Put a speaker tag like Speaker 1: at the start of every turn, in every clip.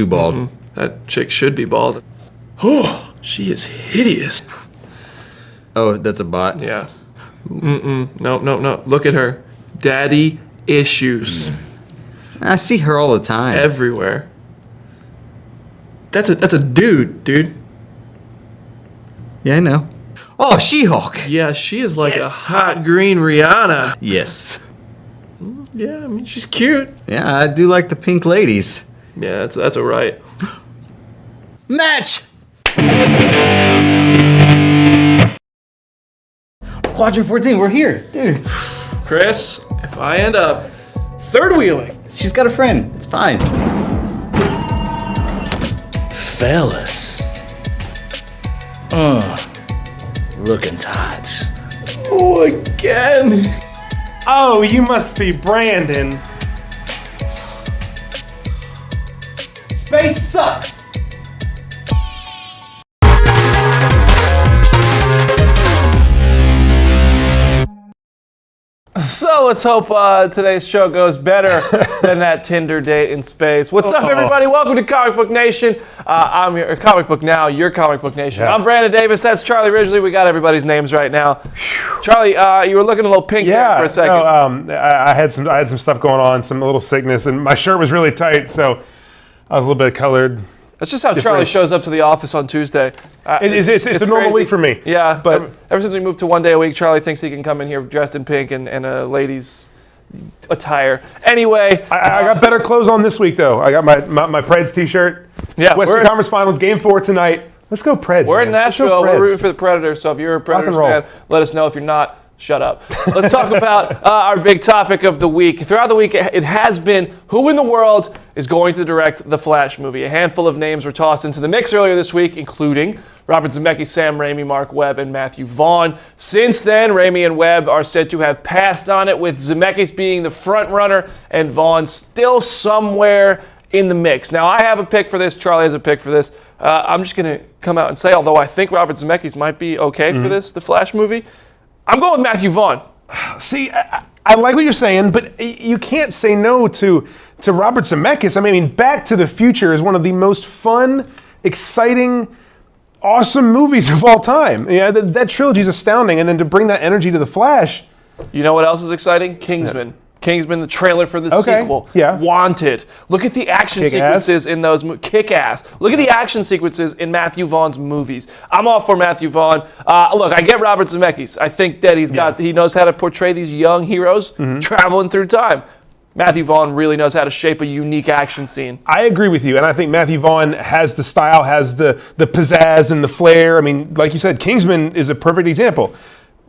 Speaker 1: too bald.
Speaker 2: That chick should be bald. Oh, she is hideous.
Speaker 1: Oh, that's a bot?
Speaker 2: Yeah. No. Look at her. Daddy issues.
Speaker 1: I see her all the time.
Speaker 2: Everywhere. That's a dude.
Speaker 1: Yeah, I know. Oh, She-Hulk.
Speaker 2: Yeah, she is like a hot green Rihanna.
Speaker 1: Yes.
Speaker 2: Yeah, I mean, she's cute.
Speaker 1: Yeah, I do like the pink ladies.
Speaker 2: Yeah, that's a right.
Speaker 1: Match! Quadrant 14, we're here. Dude.
Speaker 2: Chris, if I end up third wheeling.
Speaker 1: She's got a friend. It's fine.
Speaker 3: Fellas. Looking tight.
Speaker 2: Oh, again.
Speaker 4: Oh, you must be Brandon.
Speaker 1: Space sucks.
Speaker 2: So let's hope today's show goes better than that Tinder date in space. What's up, everybody? Welcome to Comic Book Nation. I'm your Comic Book Now, your Comic Book Nation. Yeah. I'm Brandon Davis. That's Charlie Ridgely. We got everybody's names right now. Charlie, you were looking a little pink there for a second.
Speaker 4: No, I had some stuff going on, a little sickness, and my shirt was really tight, so I was a little bit colored.
Speaker 2: That's just how Charlie shows up to the office on Tuesday.
Speaker 4: It's a normal week for me.
Speaker 2: Yeah,
Speaker 4: but
Speaker 2: ever since we moved to 1 day a week, Charlie thinks he can come in here dressed in pink and a lady's attire. Anyway.
Speaker 4: I got better clothes on this week, though. I got my Preds t-shirt.
Speaker 2: Yeah,
Speaker 4: Western Conference Finals, Game 4 tonight. Let's go Preds.
Speaker 2: We're in Nashville. We're rooting for the Predators, so if you're a Predators fan, let us know. If you're not, shut up. Let's talk about our big topic of the week. Throughout the week, it has been who in the world is going to direct the Flash movie. A handful of names were tossed into the mix earlier this week, including Robert Zemeckis, Sam Raimi, Mark Webb, and Matthew Vaughn. Since then, Raimi and Webb are said to have passed on it, with Zemeckis being the front runner and Vaughn still somewhere in the mix. Now, I have a pick for this. Charlie has a pick for this. I'm just going to come out and say, although I think Robert Zemeckis might be okay for this, the Flash movie, I'm going with Matthew Vaughn.
Speaker 4: See, I like what you're saying, but you can't say no to Robert Zemeckis. I mean, Back to the Future is one of the most fun, exciting, awesome movies of all time. Yeah, that trilogy is astounding, and then to bring that energy to the Flash.
Speaker 2: You know what else is exciting? Kingsman. Kingsman, the trailer for the sequel.
Speaker 4: Yeah.
Speaker 2: Wanted. Look at the action sequences in those Kick-Ass. Look at the action sequences in Matthew Vaughn's movies. I'm all for Matthew Vaughn. Look, I get Robert Zemeckis. I think that he knows how to portray these young heroes traveling through time. Matthew Vaughn really knows how to shape a unique action scene.
Speaker 4: I agree with you, and I think Matthew Vaughn has the style, has the pizzazz and the flair. I mean, like you said, Kingsman is a perfect example.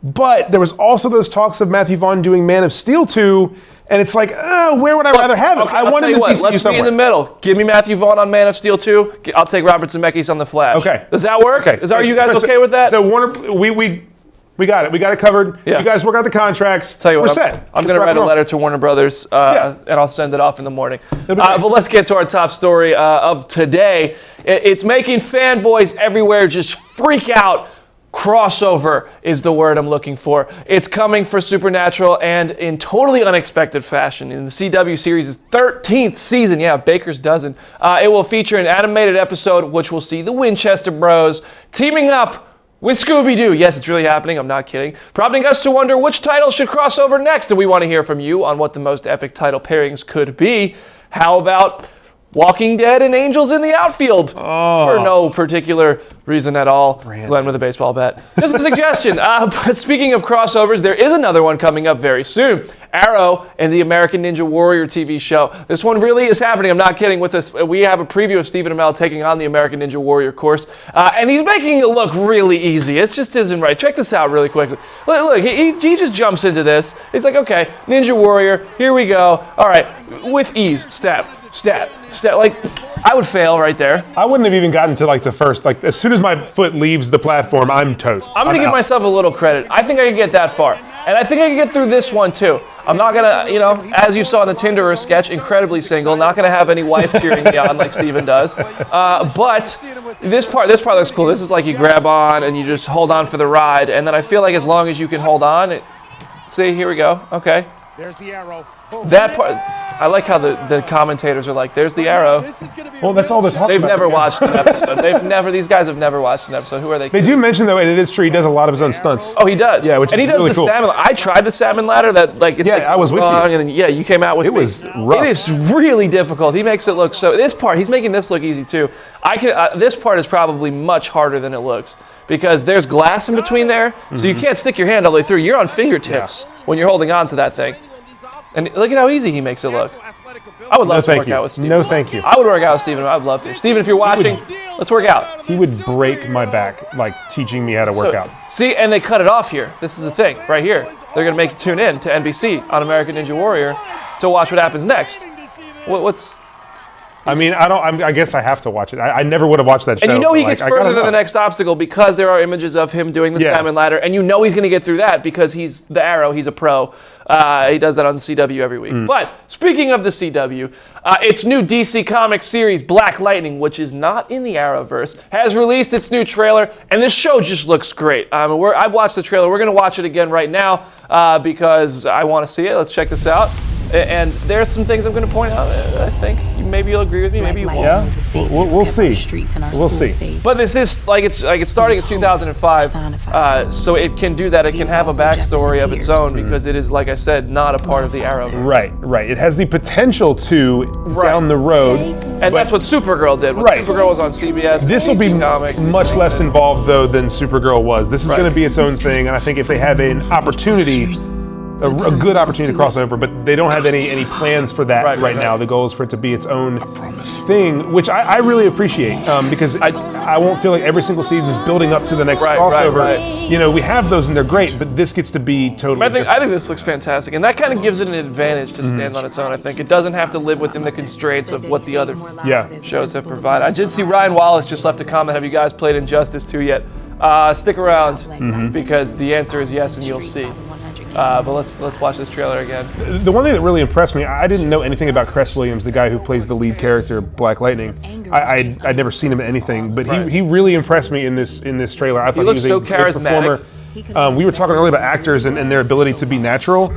Speaker 4: But there was also those talks of Matthew Vaughn doing Man of Steel 2, and it's like, where would I rather have it?
Speaker 2: Okay,
Speaker 4: I want him to be somewhere.
Speaker 2: Let's be in the middle. Give me Matthew Vaughn on Man of Steel 2. I'll take Robert Zemeckis on The Flash.
Speaker 4: Okay.
Speaker 2: Does that work?
Speaker 4: Okay.
Speaker 2: Are you guys okay with that?
Speaker 4: So Warner, we got it. We got it covered. Yeah. You guys work out the contracts.
Speaker 2: Tell you what,
Speaker 4: we're set.
Speaker 2: I'm going to write a letter to Warner Brothers, and I'll send it off in the morning. But let's get to our top story of today. It's making fanboys everywhere just freak out. Crossover is the word I'm looking for. It's coming for Supernatural, and in totally unexpected fashion. In the CW series' 13th season, Baker's dozen, it will feature an animated episode which will see the Winchester Bros teaming up with Scooby-Doo. Yes, it's really happening. I'm not kidding. Prompting us to wonder which title should cross over next, and we want to hear from you on what the most epic title pairings could be. How about Walking Dead and Angels in the Outfield? For no particular reason at all. Glenn with a baseball bat. Just a suggestion. But speaking of crossovers, there is another one coming up very soon. Arrow and the American Ninja Warrior TV show. This one really is happening. I'm not kidding with this. We have a preview of Stephen Amell taking on the American Ninja Warrior course. And he's making it look really easy. It just isn't right. Check this out really quickly. Look, he just jumps into this. It's like, okay, Ninja Warrior, here we go. All right, with ease. Step. Like, I would fail right there.
Speaker 4: I wouldn't have even gotten to like the first, like as soon as my foot leaves the platform, I'm toast.
Speaker 2: I'm going to give myself a little credit. I think I can get that far. And I think I can get through this one too. I'm not going to, as you saw in the Tinderer sketch, incredibly single, not going to have any wife cheering me on like Steven does. But this part looks cool. This is like you grab on and you just hold on for the ride. And then I feel like as long as you can hold on, see, here we go. Okay.
Speaker 5: There's the arrow.
Speaker 2: That part, I like how the commentators are like, there's the Arrow.
Speaker 4: Well, that's all they're talking
Speaker 2: They've
Speaker 4: about.
Speaker 2: never watched an episode. These guys have never watched an episode. Who are they?
Speaker 4: They do mention, though, and it is true, he does a lot of his own stunts.
Speaker 2: Oh, he does.
Speaker 4: Yeah, which
Speaker 2: and
Speaker 4: is
Speaker 2: he does
Speaker 4: really
Speaker 2: the
Speaker 4: cool.
Speaker 2: salmon. I tried the salmon ladder. That like it's like
Speaker 4: I was with you.
Speaker 2: wrong, and then you came out with
Speaker 4: It
Speaker 2: me.
Speaker 4: was rough.
Speaker 2: It is really difficult. He makes it look so. This part, he's making this look easy too. This part is probably much harder than it looks because there's glass in between there, so you can't stick your hand all the way through. You're on fingertips when you're holding on to that thing. And look at how easy he makes it look. I would love to work out with Steven.
Speaker 4: No, thank you.
Speaker 2: I would work out with Steven. I'd love to. Steven, if you're watching, let's work out.
Speaker 4: He would break my back, like teaching me how to work out.
Speaker 2: See, and they cut it off here. This is the thing, right here. They're going to make you tune in to NBC on American Ninja Warrior to watch what happens next. What's...
Speaker 4: I mean, I guess I have to watch it. I never would have watched that show.
Speaker 2: And you know he
Speaker 4: like,
Speaker 2: gets further than the next obstacle because there are images of him doing the salmon ladder, and you know he's going to get through that because he's the Arrow. He's a pro. He does that on the CW every week. But speaking of the CW, its new DC Comics series, Black Lightning, which is not in the Arrowverse, has released its new trailer, and this show just looks great. I've watched the trailer. We're going to watch it again right now because I want to see it. Let's check this out. And there's some things I'm going to point out. I think maybe you'll agree with me, maybe you won't.
Speaker 4: Yeah, we'll see. We'll see.
Speaker 2: But this is like it's starting in 2005, so it can do that. It can have a backstory of its own because it is, like I said, not a part of the Arrow.
Speaker 4: Right. It has the potential to down the road,
Speaker 2: and that's what Supergirl did. When Supergirl was on CBS.
Speaker 4: This will be
Speaker 2: Comics.
Speaker 4: much less involved though than Supergirl was. This is going to be its own thing, and I think if they have an opportunity. A good opportunity to cross over, but they don't have any plans for that right now. The goal is for it to be its own thing, which I really appreciate because I won't feel like every single season is building up to the next crossover. You know, we have those and they're great, but this gets to be totally different.
Speaker 2: I think this looks fantastic, and that kind of gives it an advantage to stand on its own. I think it doesn't have to live within the constraints of what the other shows have provided. I did see Ryan Wallace just left a comment. Have you guys played Injustice 2 yet? Stick around because the answer is yes, and you'll see. But let's watch this trailer again.
Speaker 4: The one thing that really impressed me, I didn't know anything about Cress Williams, the guy who plays the lead character, Black Lightning. I'd never seen him in anything, but he really impressed me in this trailer. I thought he was a great performer. We were talking earlier about actors and their ability to be natural.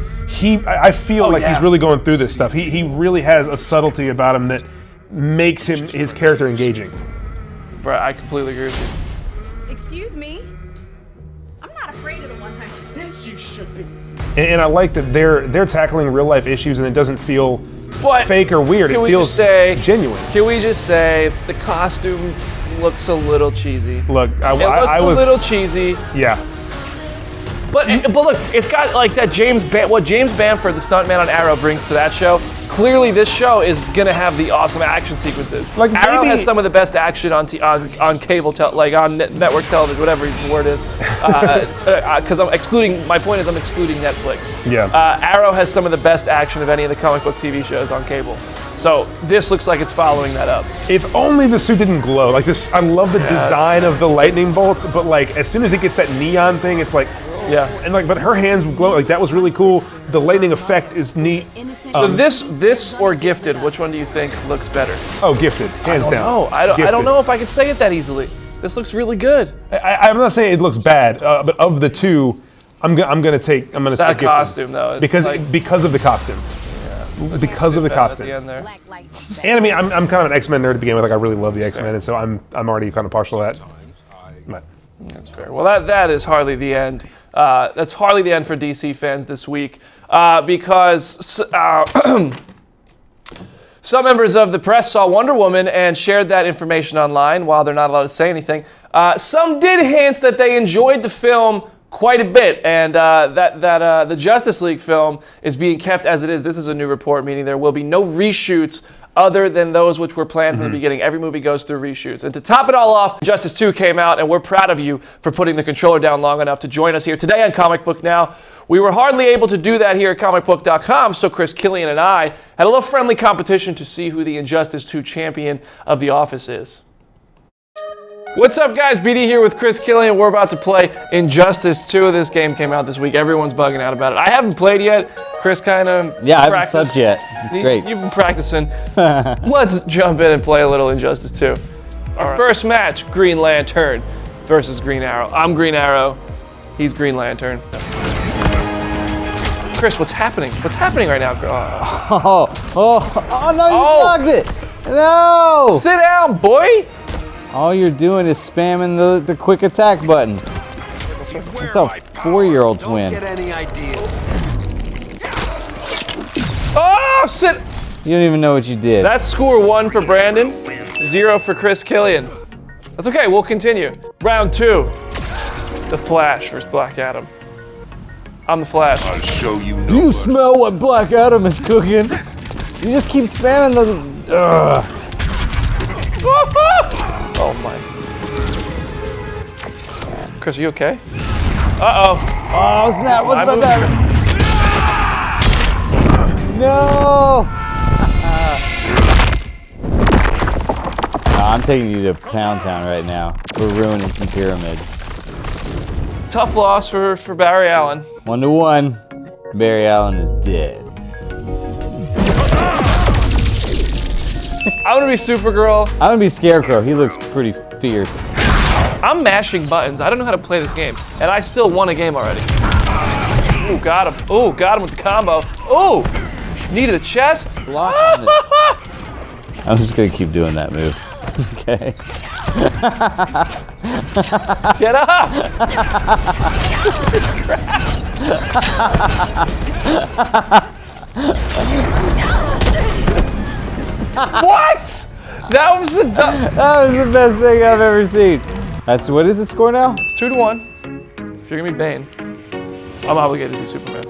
Speaker 4: I feel like he's really going through this stuff. He really has a subtlety about him that makes his character engaging.
Speaker 2: Right, I completely agree with you.
Speaker 5: Excuse me? I'm not afraid of the 100. Yes, you should be.
Speaker 4: And I like that they're tackling real life issues and it doesn't feel fake or weird. It feels genuine.
Speaker 2: Can we just say the costume looks a little cheesy?
Speaker 4: Look,
Speaker 2: I was a little cheesy.
Speaker 4: Yeah.
Speaker 2: But look, it's got like that what James Bamford, the stuntman on Arrow, brings to that show. Clearly, this show is gonna have the awesome action sequences. Like Arrow has some of the best action on cable, on network television, whatever the word is. Because I'm excluding. My point is, I'm excluding Netflix.
Speaker 4: Yeah.
Speaker 2: Arrow has some of the best action of any of the comic book TV shows on cable. So this looks like it's following that up.
Speaker 4: If only the suit didn't glow. Like this, I love the design of the lightning bolts, but like as soon as it gets that neon thing, it's like.
Speaker 2: Yeah,
Speaker 4: and but her hands glow. Like that was really cool. The lightning effect is neat.
Speaker 2: So this or Gifted, which one do you think looks better?
Speaker 4: Oh, Gifted, hands down.
Speaker 2: Oh, I don't know if I could say it that easily. This looks really good.
Speaker 4: I'm not saying it looks bad, but of the two, I'm gonna take
Speaker 2: that costume though.
Speaker 4: Because of the costume. Yeah, because of the costume.
Speaker 2: At the end there.
Speaker 4: And I mean, I'm kind of an X-Men nerd to begin with. Like I really love the X-Men, and so I'm already kind of partial to that. But.
Speaker 2: That's fair. Well, that is hardly the end. That's hardly the end for DC fans this week because some members of the press saw Wonder Woman and shared that information online while they're not allowed to say anything. Some did hint that they enjoyed the film quite a bit, and that the Justice League film is being kept as it is. This is a new report, meaning there will be no reshoots other than those which were planned from the beginning. Every movie goes through reshoots. And to top it all off, Justice 2 came out, and we're proud of you for putting the controller down long enough to join us here today on Comic Book Now. We were hardly able to do that here at Comicbook.com, so Chris Killian and I had a little friendly competition to see who the Injustice 2 champion of the office is. What's up, guys? BD here with Chris Killian. We're about to play Injustice 2. This game came out this week. Everyone's bugging out about it. I haven't played yet. Chris kind of
Speaker 1: I haven't subbed yet. It's great.
Speaker 2: You've been practicing. Let's jump in and play a little Injustice 2. Our first match, Green Lantern versus Green Arrow. I'm Green Arrow. He's Green Lantern. Chris, what's happening? What's happening right now?
Speaker 1: Oh no, you blocked it. No.
Speaker 2: Sit down, boy.
Speaker 1: All you're doing is spamming the quick attack button. That's how 4-year-olds win.
Speaker 6: Get any ideas?
Speaker 2: Oh, shit.
Speaker 1: You don't even know what you did.
Speaker 2: That's score 1 for Brandon, 0 for Chris Killian. That's okay, we'll continue. Round 2. The Flash versus Black Adam. I'm the Flash.
Speaker 6: I'll show you.
Speaker 1: Do you smell what Black Adam is cooking? You just keep spamming the.
Speaker 2: Oh my. Chris, are you okay? Uh-oh.
Speaker 1: Oh snap! What's about that? No! I'm taking you to Pound Town right now. We're ruining some pyramids.
Speaker 2: Tough loss for Barry Allen.
Speaker 1: 1-1. Barry Allen is dead.
Speaker 2: I'm gonna be Supergirl.
Speaker 1: I'm gonna be Scarecrow. He looks pretty fierce.
Speaker 2: I'm mashing buttons. I don't know how to play this game, and I still won a game already. Ooh, got him. Ooh, got him with the combo. Ooh, knee to the chest.
Speaker 1: I'm just gonna keep doing that move. Okay.
Speaker 2: Get up! What? That was the
Speaker 1: That was the best thing I've ever seen. What is the score now?
Speaker 2: It's 2-1. If you're gonna be Bane, I'm obligated to be Superman.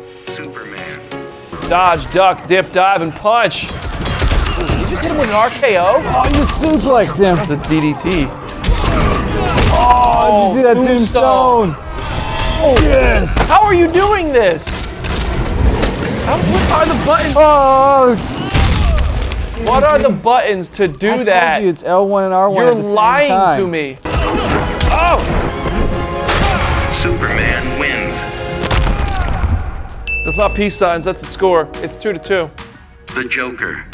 Speaker 2: Dodge, duck, dip, dive, and punch. Ooh, you just hit him with an RKO?
Speaker 1: Oh, you suplexed him.
Speaker 2: That's a DDT.
Speaker 1: Oh, did you see that tombstone?
Speaker 2: Oh, yes. How are you doing this? What are the buttons?
Speaker 1: Oh.
Speaker 2: What are the buttons to do
Speaker 1: I
Speaker 2: that?
Speaker 1: told you it's L1 and R1
Speaker 2: You're
Speaker 1: at the same
Speaker 2: lying
Speaker 1: time.
Speaker 2: to me. Oh!
Speaker 7: Superman wins.
Speaker 2: That's not peace signs, that's the score. It's 2-2.
Speaker 7: The Joker.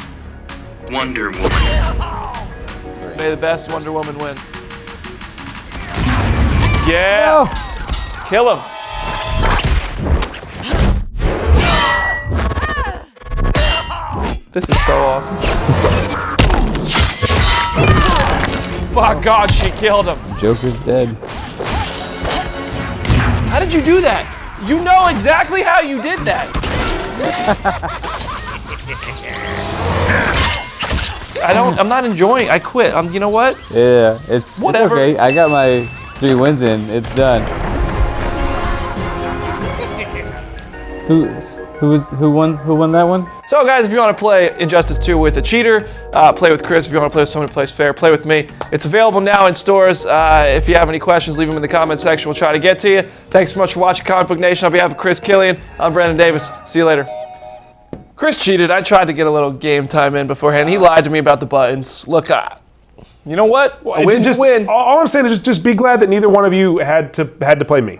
Speaker 7: Wonder Woman.
Speaker 2: May the best Wonder Woman win. Yeah!
Speaker 1: No.
Speaker 2: Kill him. This is so awesome. My God, she killed him.
Speaker 1: Joker's dead.
Speaker 2: How did you do that? You know exactly how you did that. I'm not enjoying. I quit. You know what?
Speaker 1: Yeah, it's
Speaker 2: Whatever.
Speaker 1: okay. I got my 3 wins in. It's done. Who won that one?
Speaker 2: So guys, if you want to play Injustice 2 with a cheater, play with Chris. If you want to play with someone who plays fair, play with me. It's available now in stores. If you have any questions, leave them in the comments section. We'll try to get to you. Thanks so much for watching Comic Book Nation. On behalf of Chris Killian, I'm Brandon Davis. See you later. Chris cheated. I tried to get a little game time in beforehand. He lied to me about the buttons. Look, you know what? A win's a win.
Speaker 4: All I'm saying is just be glad that neither one of you had to play me.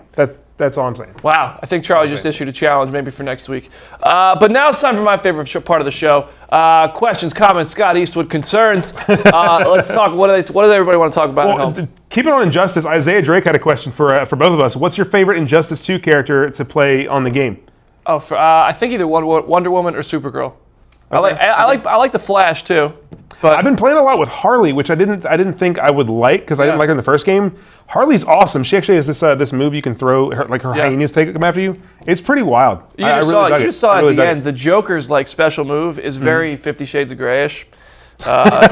Speaker 4: That's all I'm saying.
Speaker 2: Wow, I think Charlie just issued a challenge maybe for next week. But now it's time for my favorite part of the show. Questions, comments, Scott Eastwood concerns. Let's talk. What does everybody want to talk about at home?
Speaker 4: Keep it on Injustice. Isaiah Drake had a question for both of us. What's your favorite Injustice 2 character to play on the game?
Speaker 2: Oh, I think either Wonder Woman or Supergirl.
Speaker 4: Okay.
Speaker 2: I like the Flash too. But
Speaker 4: I've been playing a lot with Harley, which I didn't think I would like because I didn't like her in the first game. Harley's awesome. She actually has this move you can throw, her hyenas come after you. It's pretty wild.
Speaker 2: You just saw at the end, the Joker's special move is very 50 Shades of Grayish. So I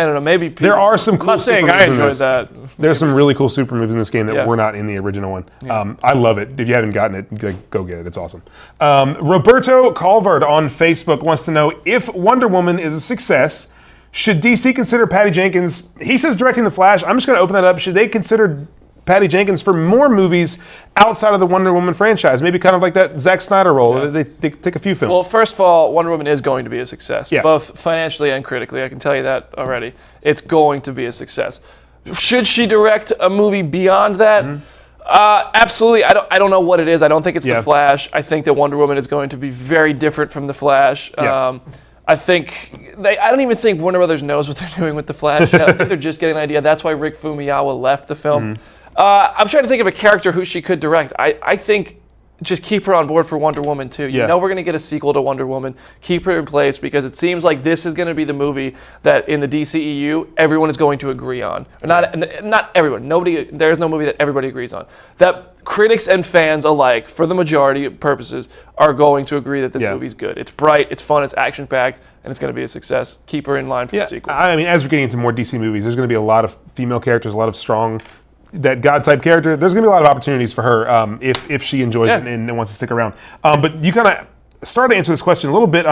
Speaker 2: don't know, maybe people,
Speaker 4: there are some cool.
Speaker 2: I'm not saying I enjoyed that.
Speaker 4: There's some really cool super moves in this game that were not in the original one. Yeah. I love it. If you haven't gotten it, go get it. It's awesome. Roberto Calvard on Facebook wants to know if Wonder Woman is a success. Should DC consider Patty Jenkins? He says directing The Flash. I'm just going to open that up. Should they consider Patty Jenkins for more movies outside of the Wonder Woman franchise? Maybe kind of like that Zack Snyder role. Yeah. They take a few films.
Speaker 2: Well, first of all, Wonder Woman is going to be a success,
Speaker 4: yeah.
Speaker 2: both financially and critically. I can tell you that already. It's going to be a success. Should she direct a movie beyond that? Mm-hmm. Absolutely. I don't know what it is. I don't think it's The Flash. I think that Wonder Woman is going to be very different from The Flash. Yeah. I don't even think Warner Brothers knows what they're doing with The Flash yet. I think they're just getting an idea. That's why Rick Fumiyawa left the film. Mm-hmm. I'm trying to think of a character who she could direct. I think just keep her on board for Wonder Woman 2. You
Speaker 4: Yeah.
Speaker 2: know we're going to get a sequel to Wonder Woman. Keep her in place because it seems like this is going to be the movie that in the DCEU everyone is going to agree on. Or not everyone. There's no movie that everybody agrees on. That critics and fans alike, for the majority of purposes, are going to agree that this movie's good. It's bright, it's fun, it's action-packed, and it's going to be a success. Keep her in line for the sequel.
Speaker 4: I mean, as we're getting into more DC movies, there's going to be a lot of female characters, a lot of strong, that God-type character. There's going to be a lot of opportunities for her if she enjoys it and wants to stick around. But you kind of started to answer this question a little bit.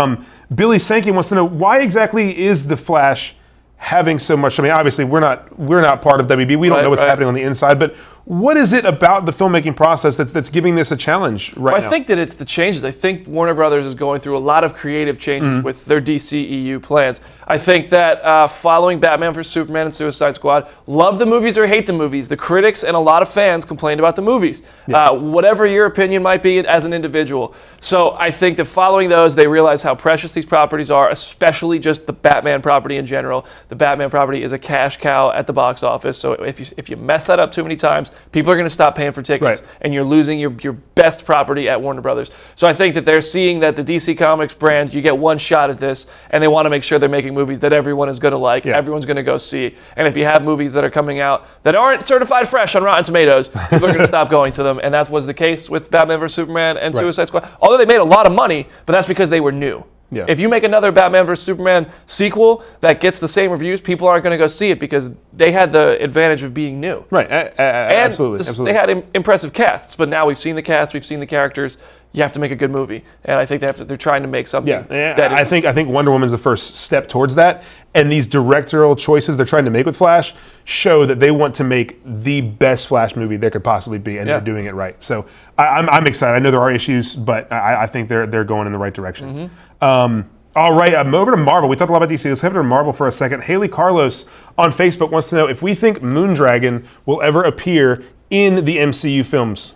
Speaker 4: Billy Sankey wants to know, why exactly is The Flash having so much? I mean, obviously we're not part of WB. We don't know what's happening on the inside, but what is it about the filmmaking process that's giving this a challenge now?
Speaker 2: I think that it's the changes. I think Warner Brothers is going through a lot of creative changes with their DCEU plans. I think that following Batman vs Superman and Suicide Squad, love the movies or hate the movies, the critics and a lot of fans complained about the movies. Whatever your opinion might be as an individual. So I think that following those, they realize how precious these properties are, especially just the Batman property in general. The Batman property is a cash cow at the box office. So if you mess that up too many times, people are going to stop paying for tickets, and you're losing your best property at Warner Brothers. So I think that they're seeing that the DC Comics brand, you get one shot at this, and they want to make sure they're making movies that everyone is going to like, everyone's going to go see. And if you have movies that are coming out that aren't certified fresh on Rotten Tomatoes, people are going to stop going to them. And that was the case with Batman vs Superman and Suicide Squad. Although they made a lot of money, but that's because they were new. Yeah. If you make another Batman vs Superman sequel that gets the same reviews, people aren't going to go see it because they had the advantage of being new.
Speaker 4: Right, absolutely.
Speaker 2: They had impressive casts, but now we've seen the cast, we've seen the characters. You have to make a good movie, and I think they're trying to make something.
Speaker 4: I think Wonder Woman's the first step towards that, and these directorial choices they're trying to make with Flash show that they want to make the best Flash movie there could possibly be, and they're doing it right. So I'm excited. I know there are issues, but I think they're going in the right direction. All right, over to Marvel. We talked a lot about DC. Let's head over to Marvel for a second. Haley Carlos on Facebook wants to know if we think Moondragon will ever appear in the MCU films.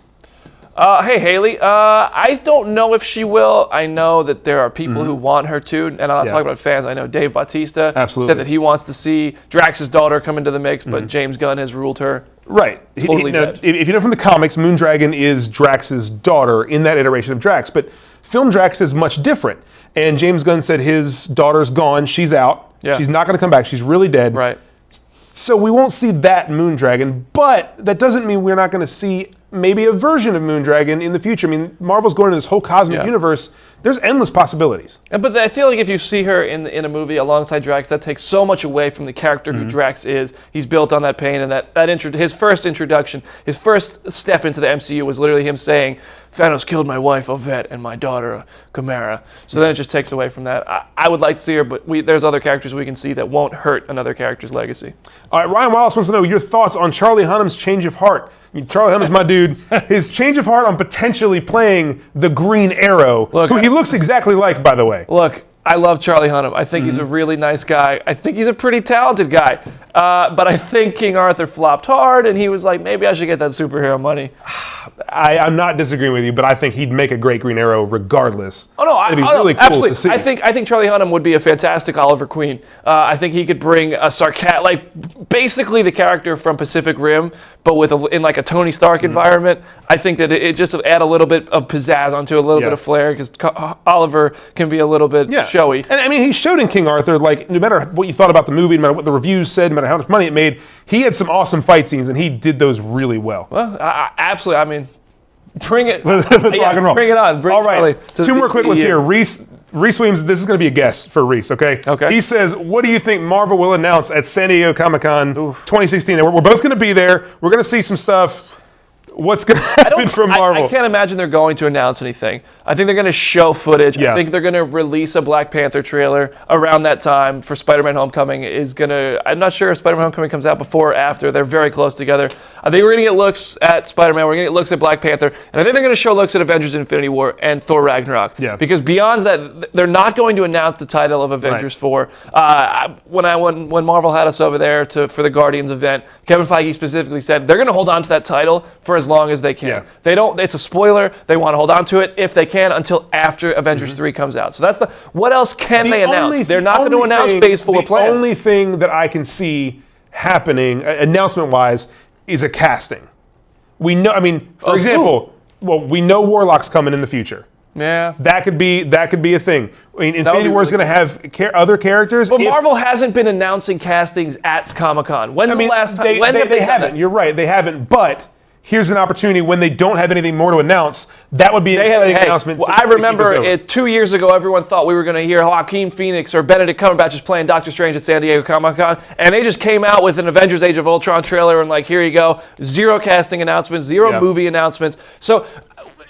Speaker 2: Hey, Haley. I don't know if she will. I know that there are people who want her to, and I'm not talking about fans. I know Dave Bautista said that he wants to see Drax's daughter come into the mix, but James Gunn has ruled her.
Speaker 4: Right. Now, if you know from the comics, Moondragon is Drax's daughter in that iteration of Drax, but film Drax is much different. And James Gunn said his daughter's gone. She's out. Yeah. She's not going to come back. She's really dead.
Speaker 2: Right.
Speaker 4: So we won't see that Moondragon, but that doesn't mean we're not going to see maybe a version of Moondragon in the future. I mean, Marvel's going into this whole cosmic universe. There's endless possibilities.
Speaker 2: But I feel like if you see her in a movie alongside Drax, that takes so much away from the character who Drax is. He's built on that pain, and his first introduction, his first step into the MCU was literally him saying, Thanos killed my wife, Yvette, and my daughter, Chimera. So then it just takes away from that. I would like to see her, but there's other characters we can see that won't hurt another character's legacy.
Speaker 4: All right, Ryan Wallace wants to know your thoughts on Charlie Hunnam's change of heart. Charlie Hunnam's my dude. His change of heart on potentially playing the Green Arrow, who he looks exactly like, by the way.
Speaker 2: Look, I love Charlie Hunnam. I think he's a really nice guy. I think he's a pretty talented guy. But I think King Arthur flopped hard, and he was like, maybe I should get that superhero money.
Speaker 4: I'm not disagreeing with you, but I think he'd make a great Green Arrow regardless.
Speaker 2: Oh no,
Speaker 4: it'd be really cool
Speaker 2: absolutely.
Speaker 4: to see.
Speaker 2: I think Charlie Hunnam would be a fantastic Oliver Queen. I think he could bring a basically the character from Pacific Rim, but in like a Tony Stark environment. I think that it just would add a little bit of pizzazz onto a little bit of flair because Oliver can be a little bit showy.
Speaker 4: And I mean, he showed in King Arthur, like no matter what you thought about the movie, no matter what the reviews said, no matter how much money it made, he had some awesome fight scenes, and he did those really well.
Speaker 2: Well, absolutely. I mean, bring it.
Speaker 4: Let's rock and roll.
Speaker 2: Bring it on.
Speaker 4: All right. Two more quick ones here. Reese Williams, this is going to be a guess for Reese, okay?
Speaker 2: Okay.
Speaker 4: He says, what do you think Marvel will announce at San Diego Comic-Con 2016? We're both going to be there. We're going to see some stuff. What's going to happen from Marvel?
Speaker 2: I can't imagine they're going to announce anything. I think they're going to show footage. I think they're going to release a Black Panther trailer around that time for Spider-Man Homecoming. I'm not sure if Spider-Man Homecoming comes out before or after. They're very close together. I think we're going to get looks at Spider-Man. We're going to get looks at Black Panther. And I think they're going to show looks at Avengers Infinity War and Thor Ragnarok. Yeah. Because beyond that, they're not going to announce the title of Avengers 4. When Marvel had us over there for the Guardians event, Kevin Feige specifically said they're going to hold on to that title for as long as they can. Yeah. They don't. It's a spoiler. They want to hold on to it if they can until after Avengers 3 comes out. So that's what else can they announce? They're not going to announce Phase 4 plans.
Speaker 4: The only thing that I can see happening, announcement-wise, is a casting. We know. I mean, for example, well, we know Warlock's coming in the future.
Speaker 2: Yeah.
Speaker 4: That could be a thing. I mean, Infinity War is going to have other characters.
Speaker 2: But Marvel hasn't been announcing castings at Comic-Con. When's the last time? When have they
Speaker 4: haven't.
Speaker 2: done it?
Speaker 4: You're right. They haven't. But here's an opportunity when they don't have anything more to announce. That would be an exciting announcement.
Speaker 2: Well, I remember 2 years ago, everyone thought we were going to hear Joaquin Phoenix or Benedict Cumberbatch just playing Doctor Strange at San Diego Comic-Con, and they just came out with an Avengers Age of Ultron trailer and like, here you go. Zero casting announcements, zero movie announcements. So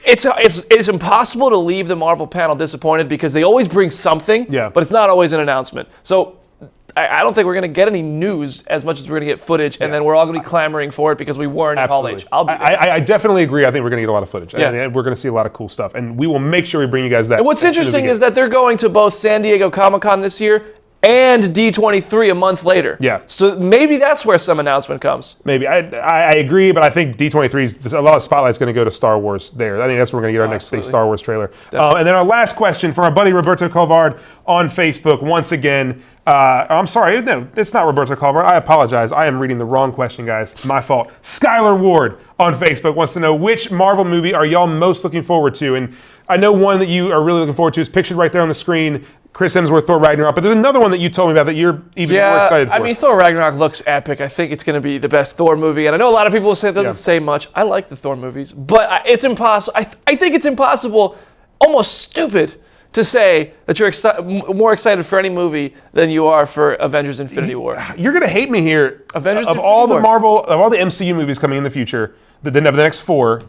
Speaker 2: it's impossible to leave the Marvel panel disappointed because they always bring something, but it's not always an announcement. So I don't think we're going to get any news as much as we're going to get footage, and then we're all going to be clamoring for it because we weren't in college.
Speaker 4: I definitely agree. I think we're going to get a lot of footage. And we're going to see a lot of cool stuff, and we will make sure we bring you guys that.
Speaker 2: And what's interesting is that they're going to both San Diego Comic-Con this year and D23 a month later.
Speaker 4: Yeah.
Speaker 2: So maybe that's where some announcement comes.
Speaker 4: Maybe. I agree, but I think D23's, a lot of spotlight's going to go to Star Wars there. I think that's where we're going to get our next big Star Wars trailer. And then our last question from our buddy Roberto Colvard on Facebook. Once again, I'm sorry, no, it's not Roberto Colvard. I apologize. I am reading the wrong question, guys. My fault. Skylar Ward on Facebook wants to know, which Marvel movie are y'all most looking forward to? And I know one that you are really looking forward to is pictured right there on the screen. Chris Hemsworth, Thor Ragnarok, but there's another one that you told me about that you're even more excited for.
Speaker 2: I mean, Thor Ragnarok looks epic. I think it's going to be the best Thor movie, and I know a lot of people will say it doesn't say much. I like the Thor movies, but it's impossible. I think it's impossible, almost stupid, to say that you're more excited for any movie than you are for Avengers: Infinity War.
Speaker 4: You're going to hate me here.
Speaker 2: Avengers:
Speaker 4: of all the Marvel, of all the MCU movies coming in the future, the next 4,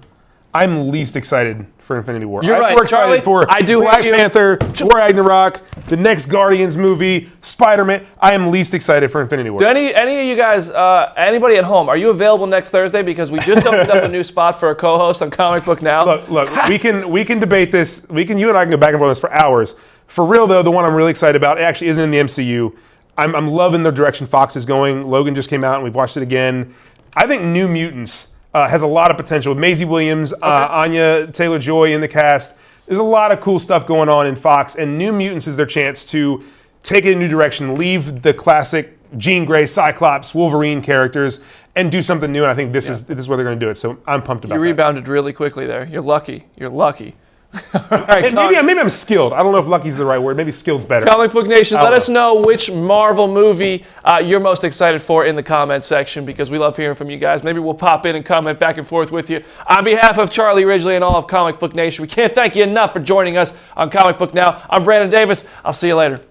Speaker 4: I'm least excited for Infinity War.
Speaker 2: You're right,
Speaker 4: more excited for Black Panther, Thor Ragnarok, the next Guardians movie, Spider-Man. I am least excited for Infinity War.
Speaker 2: Do any of you guys, anybody at home, are you available next Thursday? Because we just opened up a new spot for a co-host on Comic Book Now.
Speaker 4: Look, we can debate this. You and I can go back and forth on this for hours. For real though, the one I'm really excited about, it actually isn't in the MCU. I'm loving the direction Fox is going. Logan just came out and we've watched it again. I think New Mutants has a lot of potential. Maisie Williams, Anya Taylor-Joy in the cast. There's a lot of cool stuff going on in Fox, and New Mutants is their chance to take it in a new direction, leave the classic Jean Grey, Cyclops, Wolverine characters, and do something new. And I think this is where they're going to do it. So I'm pumped about it.
Speaker 2: You rebounded really quickly there. You're lucky. Right,
Speaker 4: maybe I'm skilled. I don't know if lucky's the right word. Maybe skilled's better.
Speaker 2: Comic Book Nation, let us know which Marvel movie you're most excited for in the comment section, because we love hearing from you guys. Maybe we'll pop in and comment back and forth with you. On behalf of Charlie Ridgely and all of Comic Book Nation, we can't thank you enough for joining us on Comic Book Now. I'm Brandon Davis. I'll see you later.